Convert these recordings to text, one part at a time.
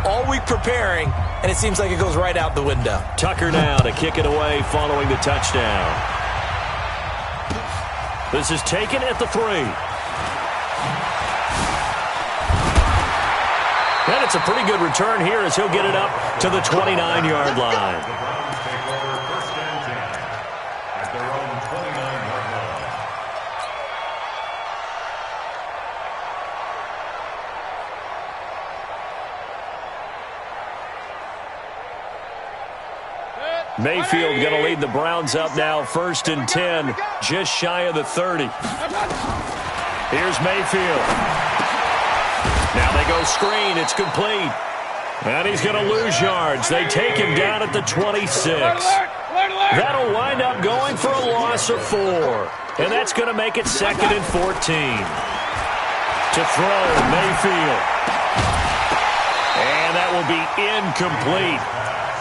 all week preparing, and it seems like it goes right out the window. Tucker now to kick it away following the touchdown. This is taken at the 3. And it's a pretty good return here as he'll get it up to the 29-yard line. Mayfield going to lead the Browns up now, 1st and 10, just shy of the 30. Here's Mayfield. Now they go screen. It's complete. And he's going to lose yards. They take him down at the 26. That'll wind up going for a loss of 4. And that's going to make it 2nd and 14. To throw, Mayfield. And that will be incomplete.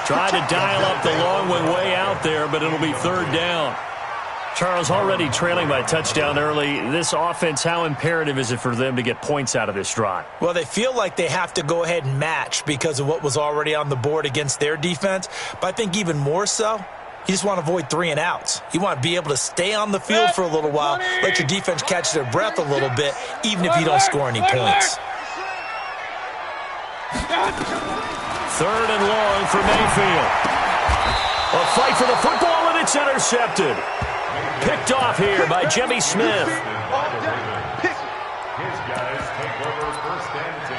Tried to dial up the long one way out there, but it'll be 3rd down. Charles, already trailing by a touchdown early. This offense, how imperative is it for them to get points out of this drive? Well, they feel like they have to go ahead and match because of what was already on the board against their defense. But I think even more so, you just want to avoid 3 and outs. You want to be able to stay on the field for a little while, let your defense catch their breath a little bit, even if you don't score any points. 3rd and long for Mayfield. A fight for the football, and it's intercepted. Picked off here by Jimmy Smith. His guys take over 1st and 10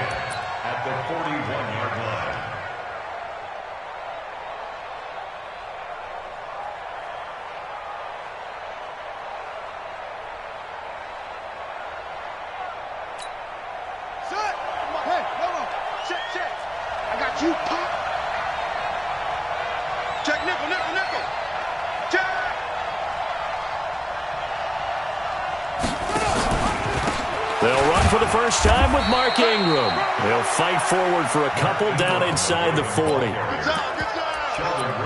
at the 41-yard line. Set. Hey, hold on. Check. I got you, Pop. Check nickel. Check. They'll run for the first time with Mark Ingram. They'll fight forward for a couple down inside the 40.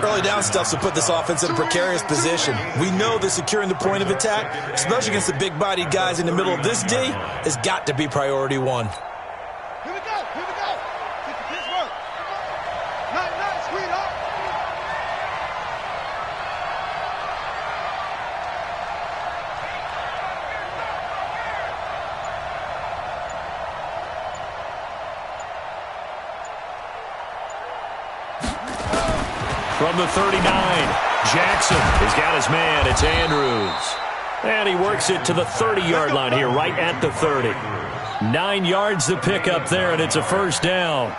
Early down stuff will put this offense in a precarious position. We know that securing the point of attack, especially against the big-bodied guys in the middle of this D, has got to be priority 1. Here we go. This work. Nice, sweetheart. From the 39, Jackson has got his man. It's Andrews. And he works it to the 30-yard line here, right at the 30. 9 yards to pick up there, and it's a 1st down.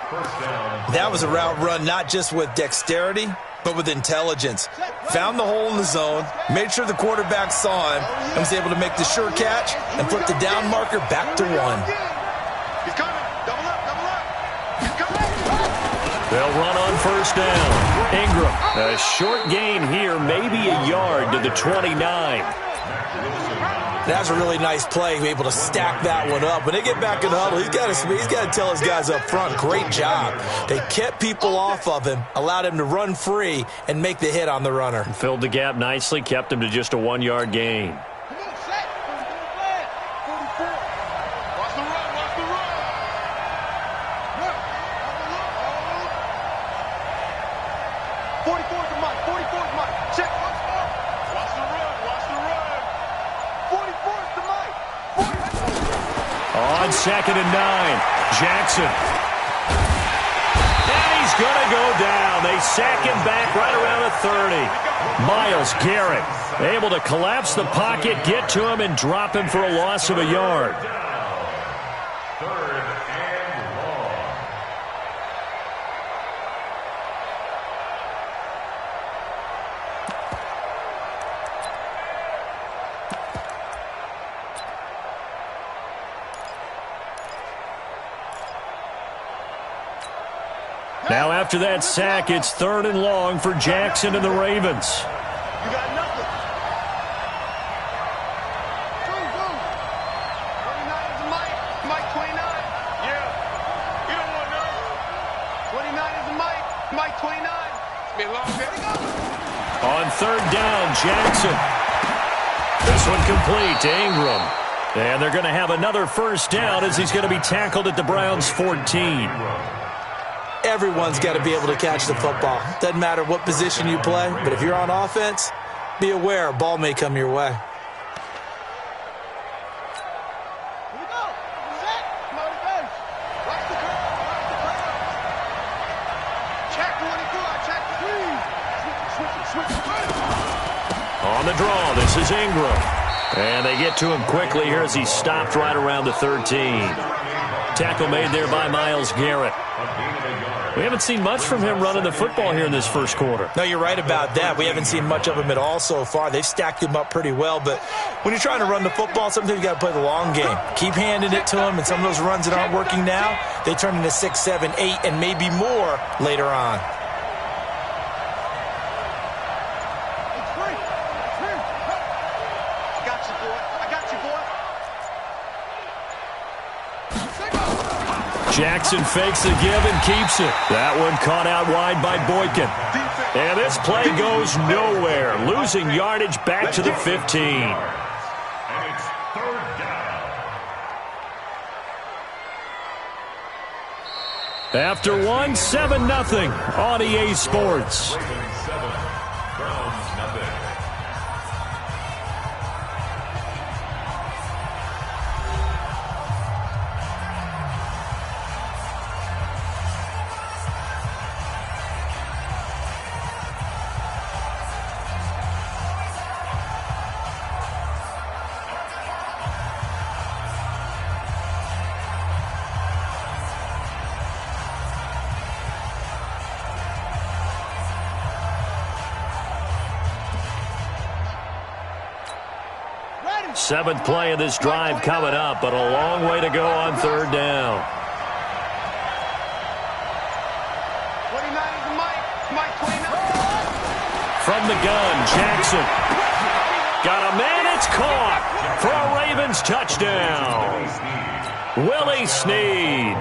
That was a route run not just with dexterity, but with intelligence. Found the hole in the zone, made sure the quarterback saw him, and was able to make the sure catch and flip the down marker back to 1. He's coming. Double up. He's coming. They'll run on 1st down. Ingram, a short gain here, maybe a yard to the 29. That's a really nice play, able to stack that one up. When they get back in the huddle, he's got to tell his guys up front, great job. They kept people off of him, allowed him to run free, and make the hit on the runner. Filled the gap nicely, kept him to just a 1-yard gain. On 2nd and 9, Jackson. And he's going to go down. They sack him back right around the 30. Myles Garrett able to collapse the pocket, get to him, and drop him for a loss of a yard. 3rd and long. Now after that sack, it's 3rd and long for Jackson and the Ravens. You got nothing. 29 is a Mike. Mike 29. Yeah. You don't want none. 29 is a Mike. Mike 29. It's been a long day. On 3rd down, Jackson. This one complete to Ingram. And they're going to have another 1st down as he's going to be tackled at the Browns' 14. Everyone's got to be able to catch the football. Doesn't matter what position you play, but if you're on offense, be aware a ball may come your way. On the draw, this is Ingram. And they get to him quickly here as he stopped right around the 13. Tackle made there by Myles Garrett. We haven't seen much from him running the football here in this first quarter. No, you're right about that. We haven't seen much of him at all so far. They've stacked him up pretty well, but when you're trying to run the football, sometimes you got to play the long game. Keep handing it to him, and some of those runs that aren't working now, they turn into 6, 7, 8, and maybe more later on. Jackson fakes the give and keeps it. That one caught out wide by Boykin. And this play goes nowhere, losing yardage back to the 15. And it's third down. After 7-0 on EA Sports. Ravens 7, Browns nothing. Seventh play of this drive coming up, but a long way to go on third down. 29 is Mike 29. From the gun, Jackson. Got a man, it's caught for a Ravens touchdown. Willie Snead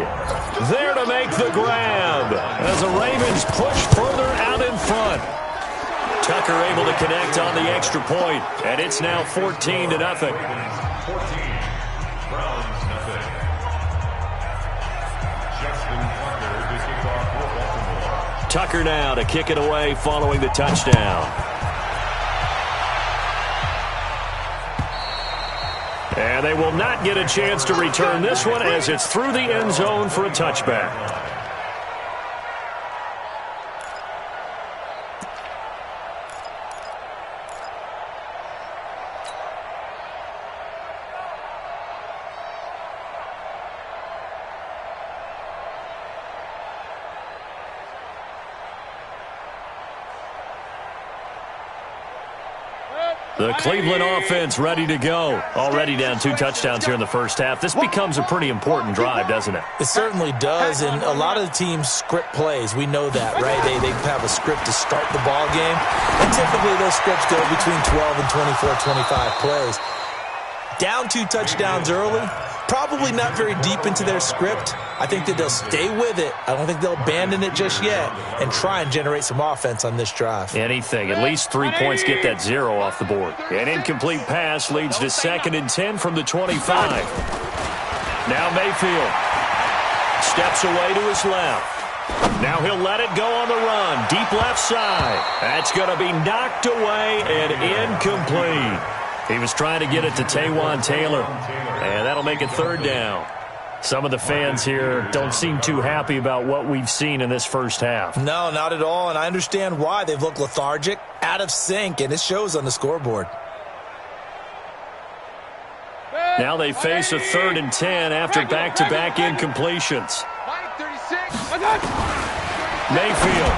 there to make the grab as the Ravens push further out in front. Tucker able to connect on the extra point, and it's now 14-0. 14, Browns nothing. Justin Tucker to kick off for Baltimore. Tucker now to kick it away following the touchdown. And they will not get a chance to return this one as it's through the end zone for a touchback. The Cleveland offense ready to go. Already down 2 touchdowns here in the first half. This becomes a pretty important drive, doesn't it? It certainly does, and a lot of the teams script plays. We know that, right? They have a script to start the ball game, and typically those scripts go between 12 and 24, 25 plays. Down 2 touchdowns early, probably not very deep into their script. I think that they'll stay with it. I don't think they'll abandon it just yet and try and generate some offense on this drive. Anything. At least 3 points get that 0 off the board. An incomplete pass leads to 2nd and 10 from the 25. Now Mayfield steps away to his left. Now he'll let it go on the run. Deep left side. That's going to be knocked away and incomplete. He was trying to get it to Taywan Taylor, and that'll make it third down. Some of the fans here don't seem too happy about what we've seen in this first half. No, not at all, and I understand why. They've looked lethargic, out of sync, and it shows on the scoreboard. Now they face a 3rd and 10 after back-to-back incompletions. Mayfield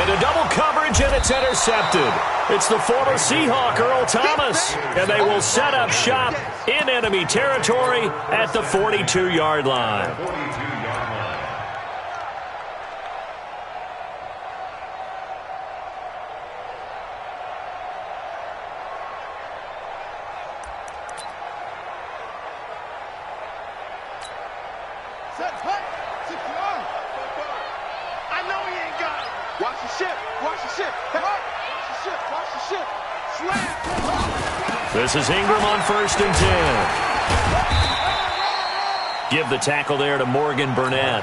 into double coverage, and it's intercepted. It's the former Seahawk, Earl Thomas, and they will set up shop in enemy territory at the 42-yard line. I know he ain't got it. Watch the ship. Watch the ship. Watch the ship. Watch the ship. Slam. This is Ingram on 1st and 10. Give the tackle there to Morgan Burnett.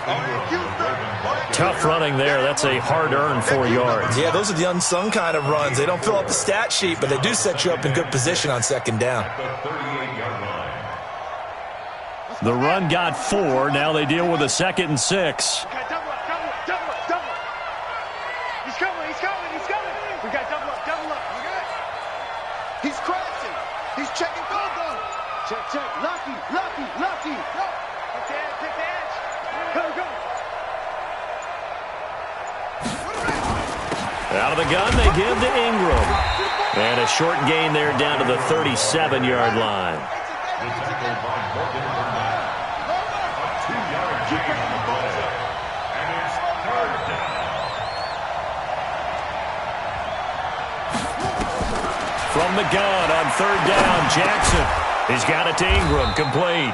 Tough running there. That's a hard-earned 4 yards. Yeah, those are the unsung kind of runs. They don't fill up the stat sheet, but they do set you up in good position on second down. The run got 4. Now they deal with a 2nd and 6. Double up. He's coming. We got double up. He's crashing. He's checking go. Check. Lucky. Take the edge. Go. Out of the gun, they give to Ingram. And a short gain there down to the 37-yard line. From the gun on 3rd down, Jackson. He's got it to Ingram, complete.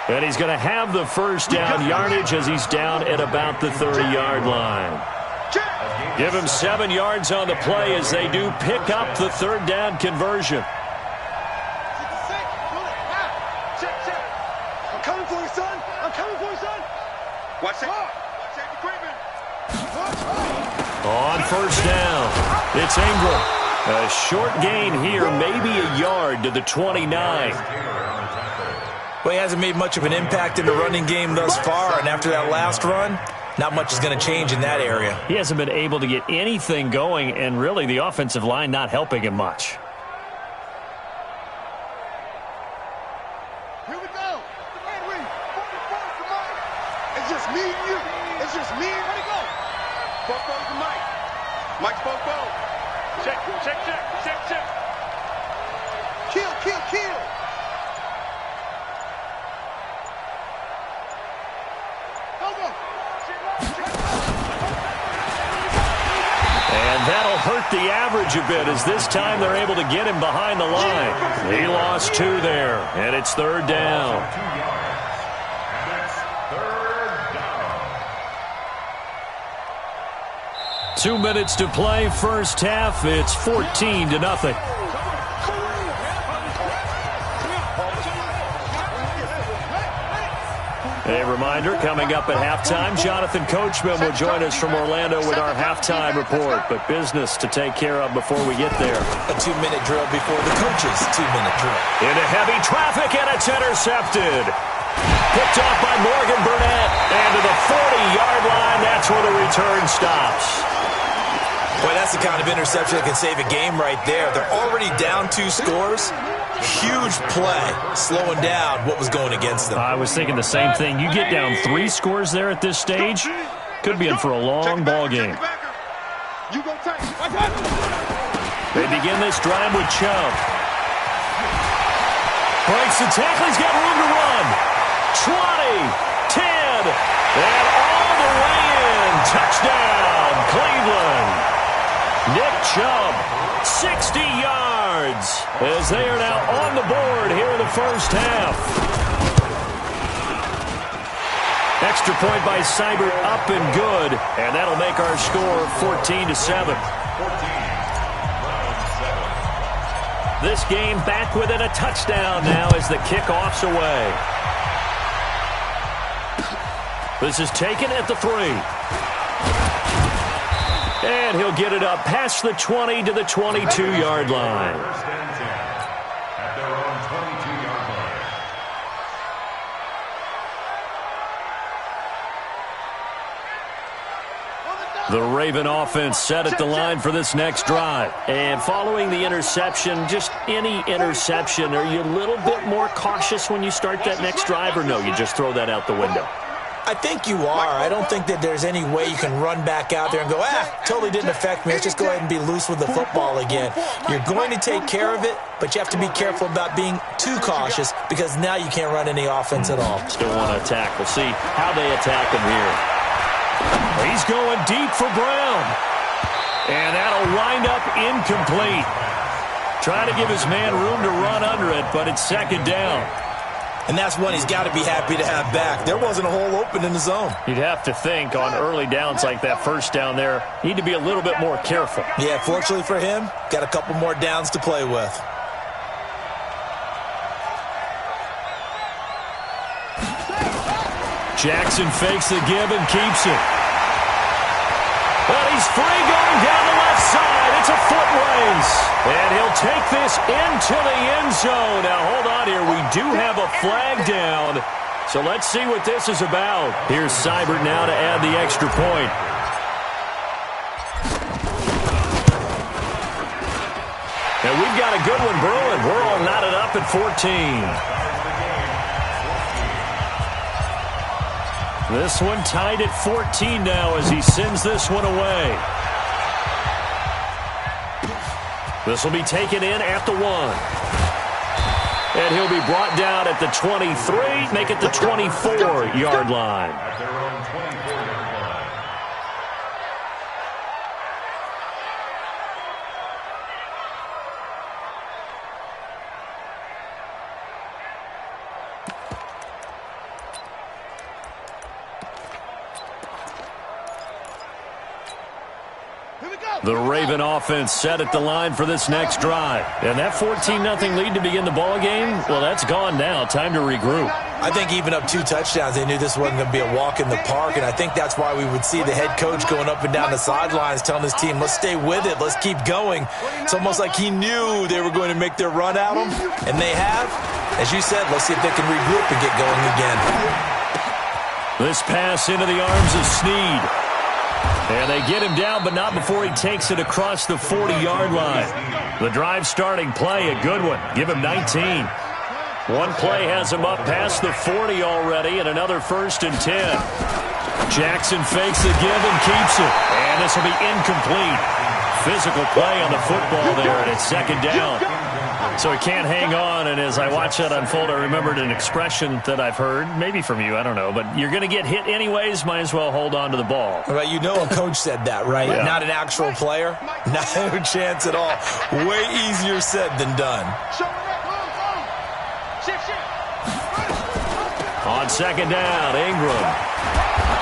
And he's going to have the first down yardage as he's down at about the 30-yard line. Give him 7 yards on the play as they do pick up the 3rd down conversion. I'm coming for you, son. Watch that. On 1st down, it's Ingram. A short gain here, maybe a yard to the 29. Well, he hasn't made much of an impact in the running game thus far, and after that last run, not much is going to change in that area. He hasn't been able to get anything going, and really the offensive line not helping him much. Here we go. It's just me and you. Where'd he go? Both to Mike. Mike's both. Check. Kill. Go. And that'll hurt the average a bit as this time they're able to get him behind the line. He lost 2 there, and it's 3rd down. 2 yards. And it's 3rd down. 2 minutes to play, first half. It's 14-0. A reminder, coming up at halftime, Jonathan Coachman will join us from Orlando with our halftime report, but business to take care of before we get there. A 2-minute drill before the coach's 2-minute drill. Into heavy traffic, and it's intercepted. Picked off by Morgan Burnett, and to the 40-yard line, that's where the return stops. Boy, that's the kind of interception that can save a game right there. They're already down 2 scores. Huge play, slowing down what was going against them. I was thinking the same thing. You get down 3 scores there at this stage, could be in for a long ball game. They begin this drive with Chubb. Breaks the tackle, he's got room to run. 20, 10, and all the way in. Touchdown, Cleveland. Nick Chubb, 60 yards, as they are now on the board here in the first half. Extra point by Seibert, up and good, and that'll make our score 14-7. This game back within a touchdown now as the kickoff's away. This is taken at the 3. And he'll get it up past the 20 to the 22-yard line. First and 10 at their own 22-yard line. The Raven offense set at the line for this next drive. And following the interception, just any interception, are you a little bit more cautious when you start that next drive, or no, you just throw that out the window? I think you are. I don't think that there's any way you can run back out there and go, totally didn't affect me. Let's just go ahead and be loose with the football again. You're going to take care of it, but you have to be careful about being too cautious because now you can't run any offense at all. Still want to attack. We'll see how they attack him here. He's going deep for Brown. And that'll wind up incomplete. Trying to give his man room to run under it, but it's 2nd down. And that's one he's got to be happy to have back. There wasn't a hole open in the zone. You'd have to think on early downs like that first down there, need to be a little bit more careful. Yeah, fortunately for him, got a couple more downs to play with. Jackson fakes the give and keeps it. But he's free going down the left side. It's a foot race. And he'll take this into the end zone. Now, hold on here. We do have a flag down. So let's see what this is about. Here's Seibert now to add the extra point. And we've got a good one brewing. We're all knotted up at 14. This one tied at 14 now as he sends this one away. This will be taken in at the 1. And he'll be brought down at the 23, make it the 24-yard line. At their own 24-yard line. The Raven offense set at the line for this next drive. And that 14-0 lead to begin the ball game, well, that's gone now. Time to regroup. I think even up 2 touchdowns, they knew this wasn't going to be a walk in the park, and I think that's why we would see the head coach going up and down the sidelines telling his team, let's stay with it, let's keep going. It's almost like he knew they were going to make their run at him, and they have. As you said, let's see if they can regroup and get going again. This pass into the arms of Snead. And they get him down, but not before he takes it across the 40-yard line. The drive starting play, a good one. Give him 19. One play has him up past the 40 already, and another 1st and 10. Jackson fakes the give and keeps it. And this will be incomplete. Physical play on the football there, and it's 2nd down. So he can't hang on, and as I watch that unfold, I remembered an expression that I've heard, maybe from you, I don't know, but you're going to get hit anyways, might as well hold on to the ball. Well, you know a coach said that, right? Yeah. Not an actual player. No chance at all. Way easier said than done. On 2nd down, Ingram.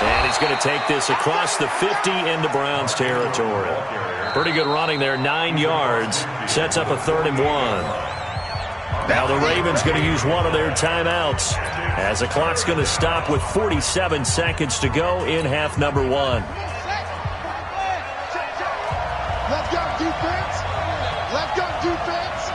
And he's going to take this across the 50 into Browns territory. Pretty good running there, 9 yards. Sets up a 3rd and 1. Now the Ravens going to use one of their timeouts as the clock's going to stop with 47 seconds to go in half number 1. Left guard defense. Left guard defense.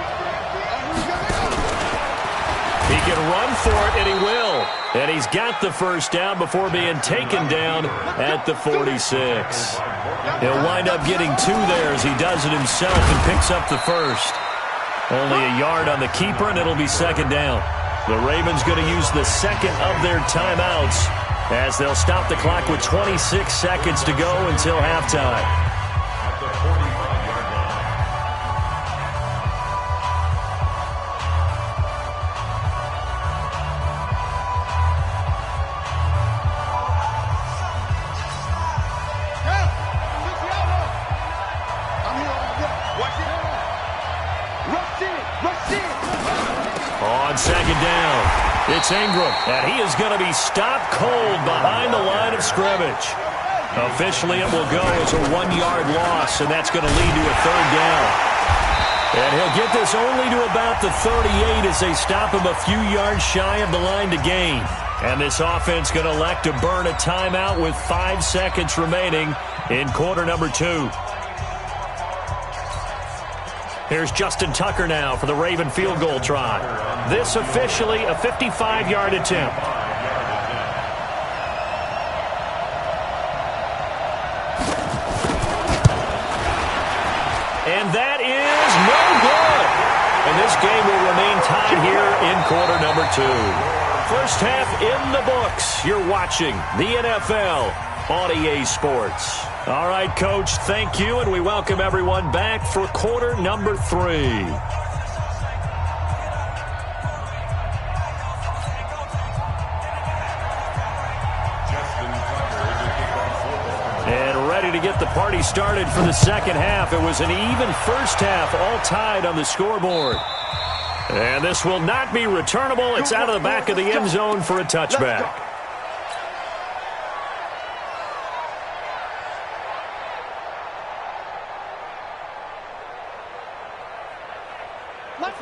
He can run for it, and he will. And he's got the 1st down before being taken down at the 46. He'll wind up getting 2 there as he does it himself and picks up the 1st. Only a yard on the keeper, and it'll be 2nd down. The Ravens going to use the 2nd of their timeouts as they'll stop the clock with 26 seconds to go until halftime. At the 45-yard line. On 2nd down, it's Ingram, and he is going to be stopped cold behind the line of scrimmage. Officially, it will go as a 1-yard loss, and that's going to lead to a 3rd down. And he'll get this only to about the 38 as they stop him a few yards shy of the line to gain. And this offense going to elect to burn a timeout with 5 seconds remaining in quarter number 2. Here's Justin Tucker now for the Raven field goal try. This officially a 55-yard attempt. And that is no good. And this game will remain tied here in quarter number 2. First half in the books. You're watching the NFL on EA Sports. All right, Coach, thank you, and we welcome everyone back for quarter number 3. And ready to get the party started for the 2nd half. It was an even first half, all tied on the scoreboard. And this will not be returnable. It's out of the back of the end zone for a touchback.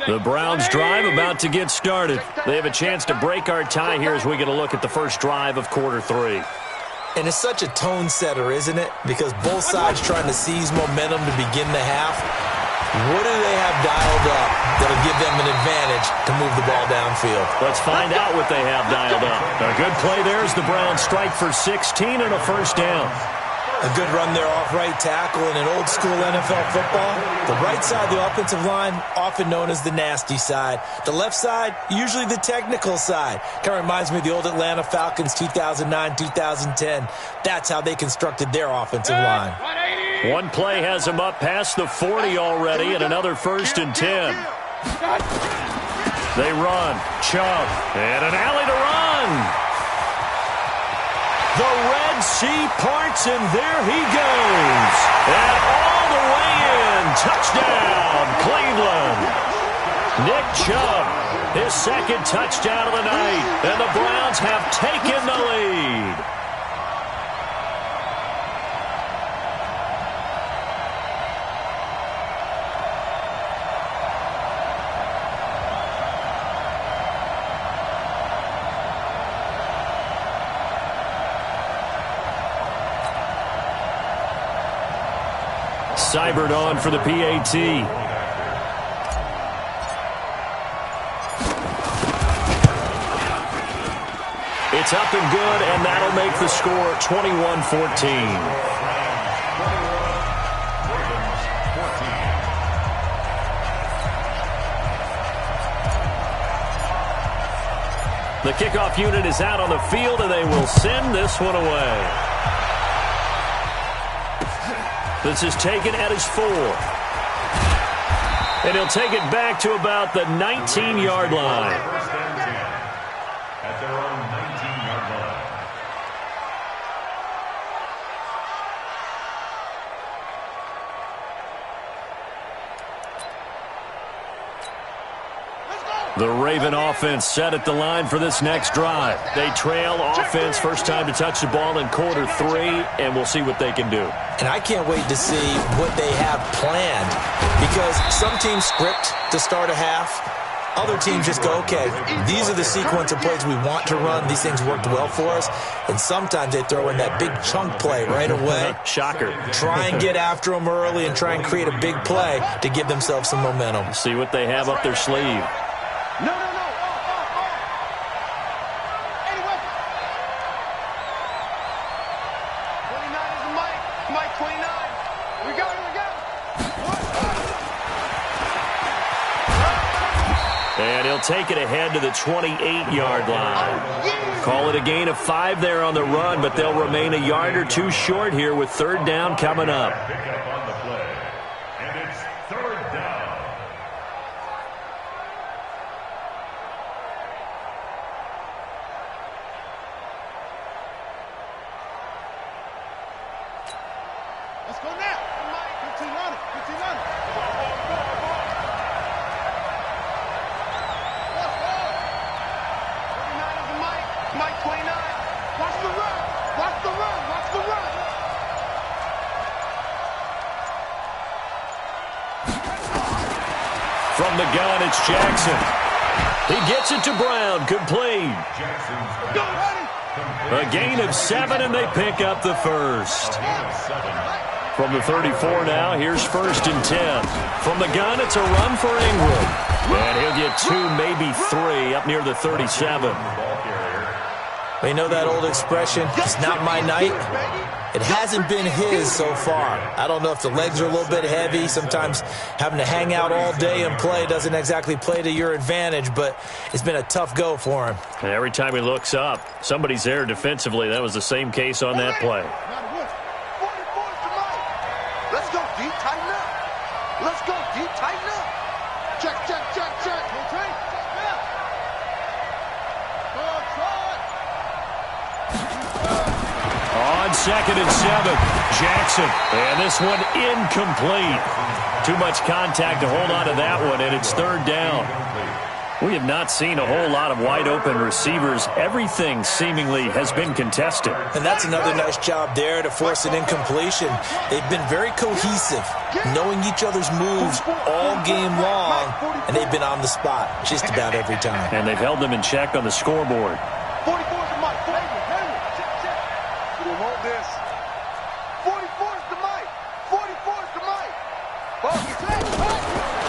The Browns drive about to get started. They have a chance to break our tie here as we get a look at the first drive of quarter 3. And it's such a tone setter, isn't it? Because both sides trying to seize momentum to begin the half. What do they have dialed up that'll give them an advantage to move the ball downfield? Let's find out what they have dialed up. A good play there as the Browns strike for 16 and a first down. A good run there off right tackle in an old-school NFL football. The right side of the offensive line, often known as the nasty side. The left side, usually the technical side. Kind of reminds me of the old Atlanta Falcons 2009, 2010. That's how they constructed their offensive line. One play has them up past the 40 already and another first and 10. They run. Chubb. And an alley to run. The Red Sea parts, and there he goes. And all the way in. Touchdown, Cleveland. Nick Chubb, his second touchdown of the night. And the Browns have taken the lead. Seibert on for the PAT. It's up and good, and that'll make the score 21-14. The kickoff unit is out on the field, and they will send this one away. This is taken at his 4. And he'll take it back to about the 19-yard line. At their own 19-yard line. The Raven offense set at the line for this next drive. They trail offense, first time to touch the ball in quarter 3, and we'll see what they can do. And I can't wait to see what they have planned, because some teams script to start a half. Other teams just go, okay, these are the sequence of plays we want to run. These things worked well for us. And sometimes they throw in that big chunk play right away. Shocker. Try and get after them early and try and create a big play to give themselves some momentum. See what they have up their sleeve. No. 29 is the Mike. Mike 29. We go. And he'll take it ahead to the 28-yard line. Call it a gain of 5 there on the run, but they'll remain a yard or 2 short here with third down coming up. Pick up on the play. And it's third down. Let's go now. Mike, 15 on it. 15 on it. Mike 29. Watch the run. Watch the run. Watch the run. From the gun, it's Jackson. He gets it to Brown. Complete. A gain of 7, and they pick up the first. From the 34 now, here's first and 10. From the gun, it's a run for Ingram. And he'll get 2, maybe 3, up near the 37. You know that old expression, it's not my night? It hasn't been his so far. I don't know if the legs are a little bit heavy. Sometimes having to hang out all day and play doesn't exactly play to your advantage, but it's been a tough go for him. And every time he looks up, somebody's there defensively. That was the same case on that play. Let's go deep, tighten up. Let's go deep, tighten up. Check. Okay. On second and 7, Jackson. And this one incomplete. Too much contact to hold on to that one, and it's third down. We have not seen a whole lot of wide-open receivers. Everything seemingly has been contested. And that's another nice job there to force an incompletion. They've been very cohesive, knowing each other's moves all game long, and they've been on the spot just about every time. And they've held them in check on the scoreboard. 44 is the mic. We don't want this. 44 is the mic. 44 is the mic.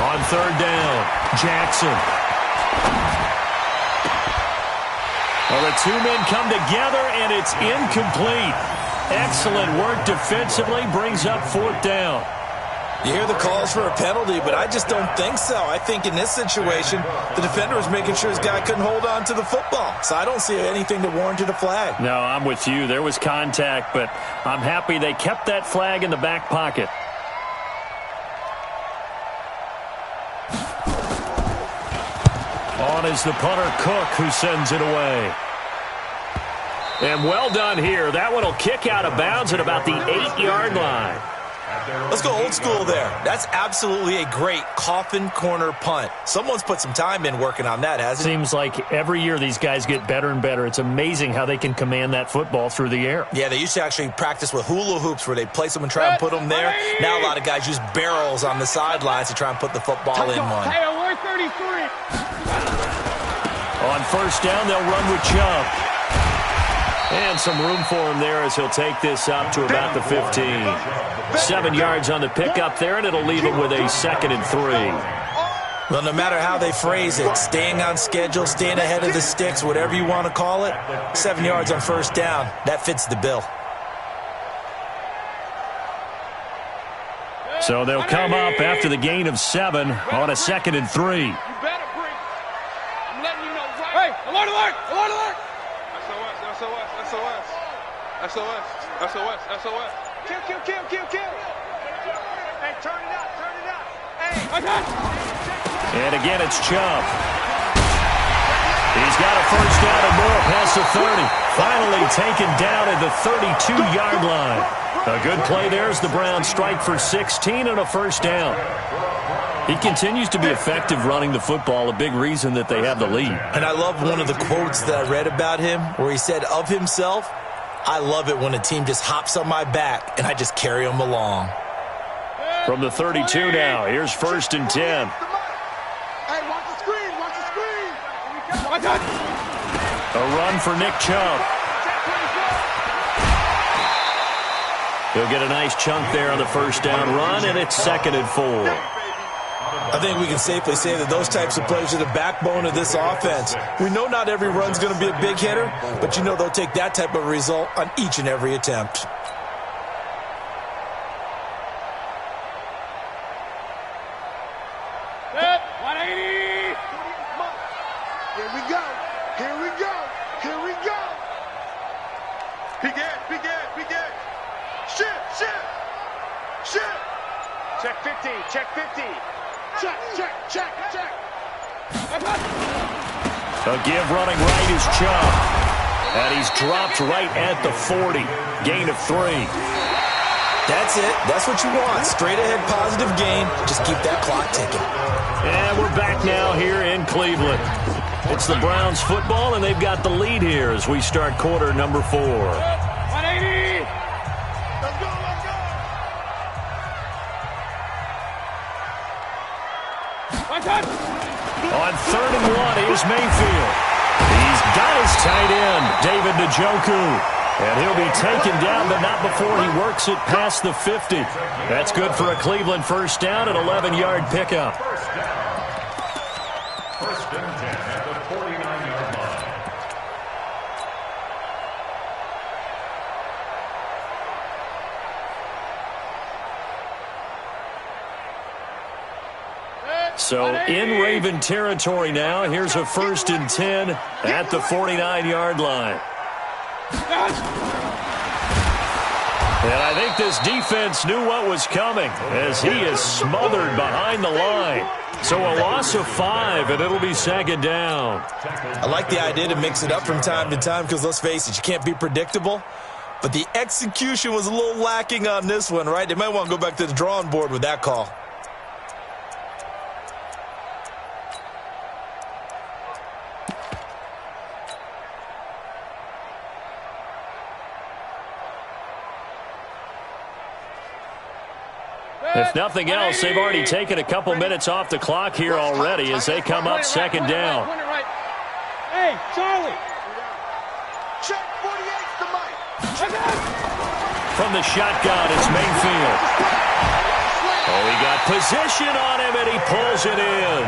On third down, Jackson. Well, the two men come together, and it's incomplete. Excellent work defensively, brings up fourth down. You hear the calls for a penalty, but I just don't think so. I think in this situation, the defender was making sure his guy couldn't hold on to the football. So I don't see anything that warranted a flag. No, I'm with you. There was contact, but I'm happy they kept that flag in the back pocket. On is the punter, Cook, who sends it away. And well done here. That one will kick out of bounds at about the 8-yard line. Let's go old school there. That's absolutely a great coffin corner punt. Someone's put some time in working on that, hasn't it? Seems like every year these guys get better and better. It's amazing how they can command that football through the air. Yeah, they used to actually practice with hula hoops where they place them and try and put them there. Now a lot of guys use barrels on the sidelines to try and put the football in one. Hey, 33. On first down, they'll run with Chubb. And some room for him there as he'll take this up to about the 15. 7 yards on the pickup there, and it'll leave him with a 2nd and 3. Well, no matter how they phrase it, staying on schedule, staying ahead of the sticks, whatever you want to call it, 7 yards on first down, that fits the bill. So they'll come up after the gain of 7 on a 2nd and 3. You better bring. I'm letting you know right. Hey, alert, alert, alert, alert. SOS. Kill. Hey, turn it up. Hey. And again, it's Chubb. He's got a first down and more past the 30. Finally taken down at the 32-yard line. A good play there as the Browns strike for 16 and a first down. He continues to be effective running the football, a big reason that they have the lead. And I love one of the quotes that I read about him where he said of himself, I love it when a team just hops on my back and I just carry them along. From the 32 now, here's 1st and 10. Hey, watch the screen. A run for Nick Chubb. He'll get a nice chunk there on the first down run, and it's 2nd and 4. I think we can safely say that those types of plays are the backbone of this offense. We know not every run's going to be a big hitter, but you know they'll take that type of result on each and every attempt. Set, 180. Here we go. Peek in. Shit. Check 50. Check. A give running right is Chubb. And he's dropped right at the 40. Gain of 3. That's it. That's what you want. Straight ahead positive gain. Just keep that clock ticking. And we're back now here in Cleveland. It's the Browns football, and they've got the lead here as we start quarter number 4. 180. Let's go. On 3rd and 1, here's Mayfield. He's got his tight end, David Njoku. And he'll be taken down, but not before he works it past the 50. That's good for a Cleveland first down, an 11-yard pickup. First and 10 at the 49-yard line. So in Raven territory now, here's a 1st and 10 at the 49-yard line. And I think this defense knew what was coming as he is smothered behind the line. So a loss of 5, and it'll be 2nd down. I like the idea to mix it up from time to time because, let's face it, you can't be predictable. But the execution was a little lacking on this one, right? They might want to go back to the drawing board with that call. If nothing else, they've already taken a couple minutes off the clock here already as they come up second down. Hey, Charlie. Check 48's the mic. From the shotgun, it's Mayfield. Oh, he got position on him, and he pulls it in.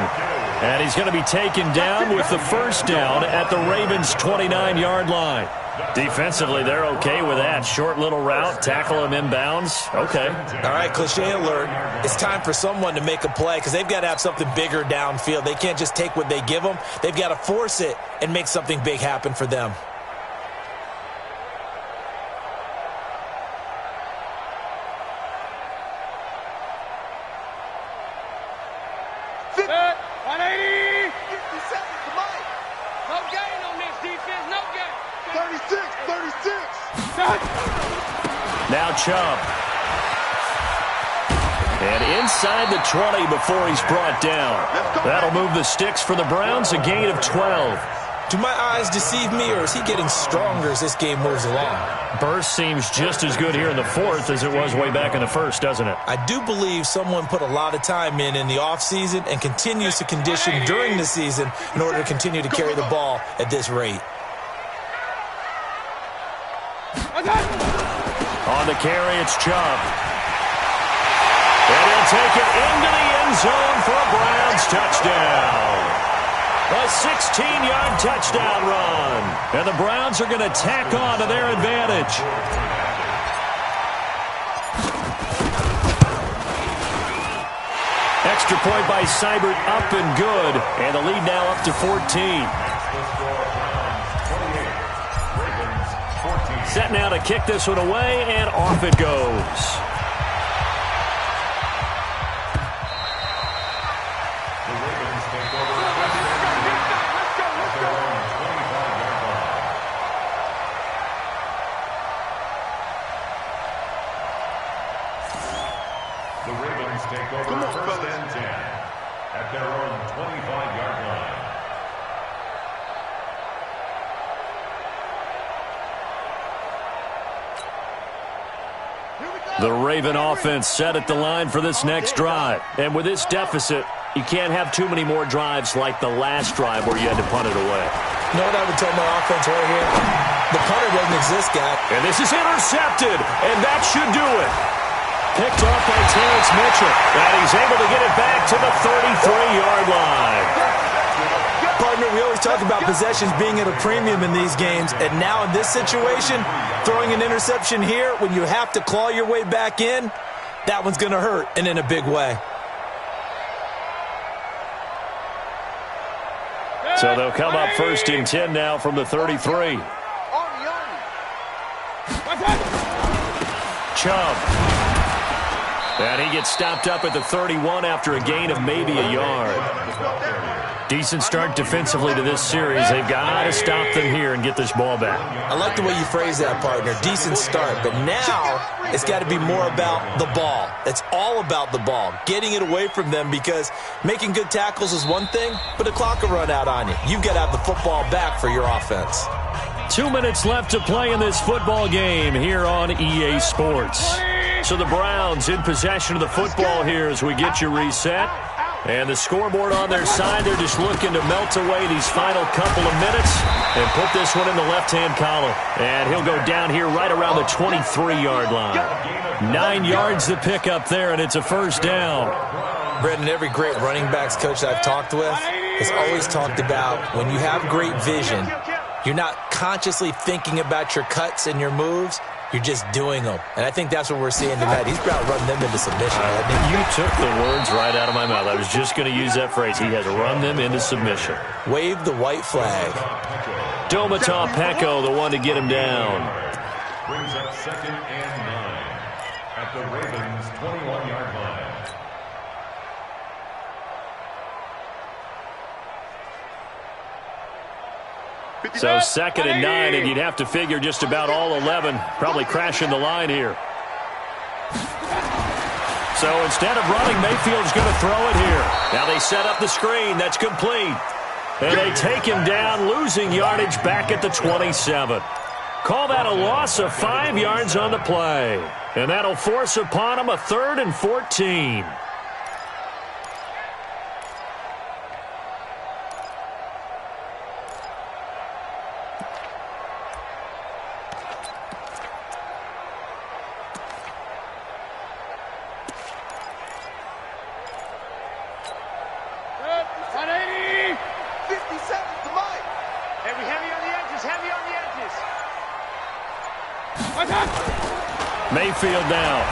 And he's going to be taken down with the first down at the Ravens' 29-yard line. Defensively, they're okay with that. Short little route, tackle him inbounds. Okay. All right, cliche alert. It's time for someone to make a play because they've got to have something bigger downfield. They can't just take what they give them. They've got to force it and make something big happen for them. Now Chubb. And inside the 20 before he's brought down. That'll move the sticks for the Browns, a gain of 12. Do my eyes deceive me, or is he getting stronger as this game moves along? Burst seems just as good here in the fourth as it was way back in the first, doesn't it? I do believe someone put a lot of time in the offseason and continues to condition during the season in order to continue to carry the ball at this rate. On the carry, it's Chubb. And he'll take it into the end zone for a Browns touchdown. A 16-yard touchdown run. And the Browns are going to tack on to their advantage. Extra point by Seibert, up and good. And the lead now up to 14. Set now to kick this one away, and off it goes. The Ravens take over. The Ravens take over first and 10 at their own 25-yard line. The Raven offense set at the line for this next drive. And with this deficit, you can't have too many more drives like the last drive where you had to punt it away. You know what I would tell my offense right here? The punter doesn't exist, guy. And this is intercepted, and that should do it. Picked off by Terrence Mitchell. And he's able to get it back to the 33-yard line. Partner, we always talk about possessions being at a premium in these games, and now in this situation, throwing an interception here when you have to claw your way back in, that one's going to hurt, and in a big way. So they'll come up first and 10 now from the 33. Chubb. And he gets stopped up at the 31 after a gain of maybe a yard. Decent start defensively to this series. They've got to stop them here and get this ball back. I like the way you phrase that, partner. Decent start. But now it's got to be more about the ball. It's all about the ball. Getting it away from them, because making good tackles is one thing, but the clock will run out on you. You've got to have the football back for your offense. 2 minutes left to play in this football game here on EA Sports. So the Browns in possession of the football here as we get you reset. And the scoreboard on their side, they're just looking to melt away these final couple of minutes and put this one in the left-hand column. And he'll go down here right around the 23-yard line. 9 yards to pick up there, and it's a first down. Brendan, every great running backs coach I've talked with has always talked about when you have great vision, you're not consciously thinking about your cuts and your moves. You're just doing them. And I think that's what we're seeing tonight. He's about to run them into submission. You took the words right out of my mouth. I was just going to use that phrase. He has run them into submission. Wave the white flag. Domata Peko, the one to get him down. Brings up second and 9 at the Ravens' 21-yard line. So second and 9, and you'd have to figure just about all 11 probably crashing the line here. So instead of running, Mayfield's going to throw it here. Now they set up the screen. That's complete. And they take him down, losing yardage back at the 27. Call that a loss of 5 yards on the play. And that'll force upon them a 3rd and 14. Mayfield down.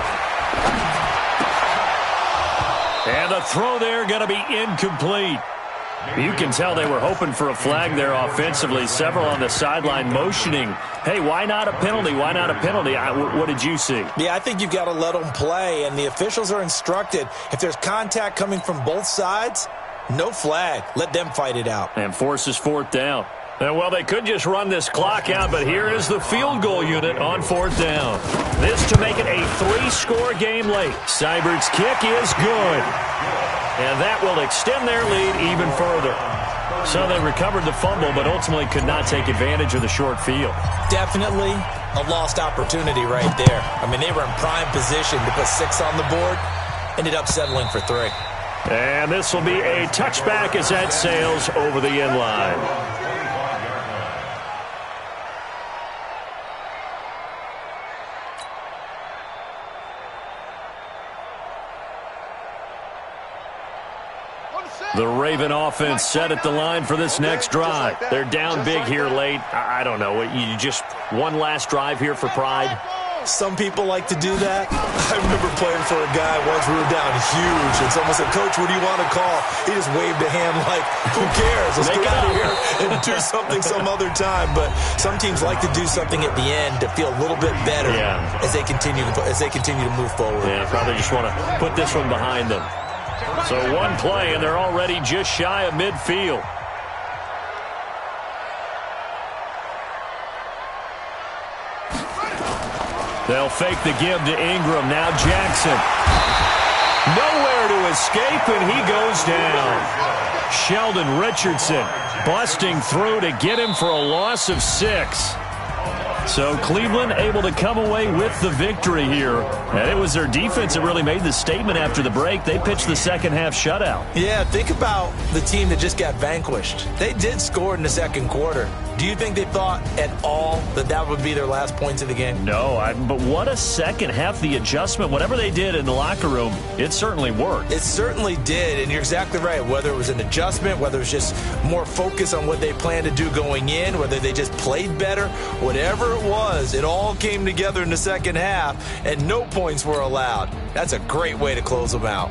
And the throw there going to be incomplete. You can tell they were hoping for a flag there offensively. Several on the sideline motioning, hey, why not a penalty? Why not a penalty? What did you see? Yeah, I think you've got to let them play, and the officials are instructed, if there's contact coming from both sides, no flag. Let them fight it out. And forces 4th down. And, well, they could just run this clock out, but here is the field goal unit on 4th down. This to make it a 3-score game late. Seibert's kick is good. And that will extend their lead even further. So they recovered the fumble, but ultimately could not take advantage of the short field. Definitely a lost opportunity right there. I mean, they were in prime position to put 6 on the board. Ended up settling for 3. And this will be a touchback as that sails over the end line. The Raven offense set at the line for this next drive. They're down big here late. I don't know. You just one last drive here for pride? Some people like to do that. I remember playing for a guy once. We were down huge, and someone said, Coach, what do you want to call? He just waved a hand like, who cares? Let's get out of here and do something some other time. But some teams like to do something at the end to feel a little bit better as they continue to move forward. Yeah, probably just want to put this one behind them. So one play, and they're already just shy of midfield. They'll fake the give to Ingram. Now Jackson. Nowhere to escape, and he goes down. Sheldon Richardson busting through to get him for a loss of 6. So Cleveland able to come away with the victory here. And it was their defense that really made the statement after the break. They pitched the second half shutout. Yeah, think about the team that just got vanquished. They did score in the second quarter. Do you think they thought at all that that would be their last points of the game? No, but what a second half. The adjustment, whatever they did in the locker room, it certainly worked. It certainly did, and you're exactly right. Whether it was an adjustment, whether it was just more focus on what they planned to do going in, whether they just played better, whatever it was, it all came together in the second half, and no points were allowed. That's a great way to close them out.